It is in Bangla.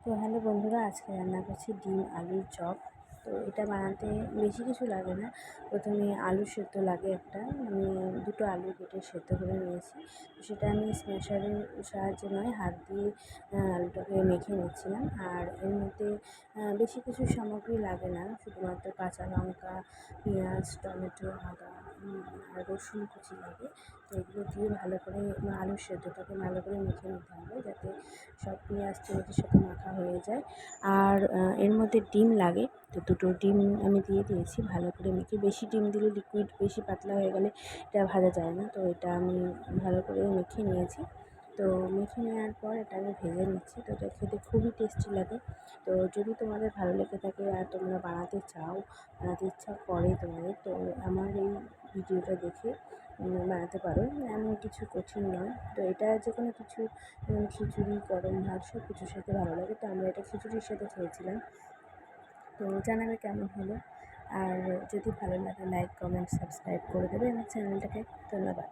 তো হ্যালো বন্ধুরা, আজকে রান্না করছি ডিম আলুর চপ। তো এটা বানাতে বেশি কিছু লাগে না। প্রথমে আলু সেদ্ধ লাগে একটা, আমি দুটো আলু কেটে সেদ্ধ করে নিয়েছি। তো সেটা আমি স্ম্যাশারের সাহায্যে নয়, হাত দিয়ে আলুটাকে মেখে নিচ্ছিলাম। আর এর মধ্যে বেশি কিছু সামগ্রী লাগে না, শুধুমাত্র কাঁচা লঙ্কা, পেঁয়াজ, টমেটো, আদা আর রসুন কুচি লাগে। তো এগুলো দিয়ে ভালো করে আলুর সেদ্ধটাকে ভালো করে মেখে নিতে হবে, যাতে সব পেঁয়াজ টমেটোর সাথে মাখা হয়ে যায়। আর এর মধ্যে ডিম লাগে, তো দুটো ডিম আমি দিয়ে দিয়েছি ভালো করে মেখে। বেশি ডিম দিলে লিকুইড বেশি পাতলা হয়ে গেলে এটা ভাজা যায় না, তো এটা আমি ভালো করে মেখে নিয়েছি। তো মেখে নেওয়ার পর এটা আমি ভেজে নিচ্ছি। তো এটা খেতে খুবই টেস্টি লাগে। তো যদি তোমাদের ভালো লেগে থাকে আর তোমরা বানাতে চাও, বানাতে ইচ্ছা করে তোমাদের, তো আমার এই ভিডিওটা দেখে বানাতে পারো। এমন কিছু কঠিন নয়। তো এটা যে কোনো কিছু খিচুড়ি, গরম ভাত সব কিছুর সাথে ভালো লাগে। তো আমরা এটা খিচুড়ির সাথে খেয়েছিলাম। তো জানাবে কেমন হলো। আর যদি ভালো লাগে লাইক, কমেন্ট, সাবস্ক্রাইব করে দেবে আমার চ্যানেলটাকে। ধন্যবাদ।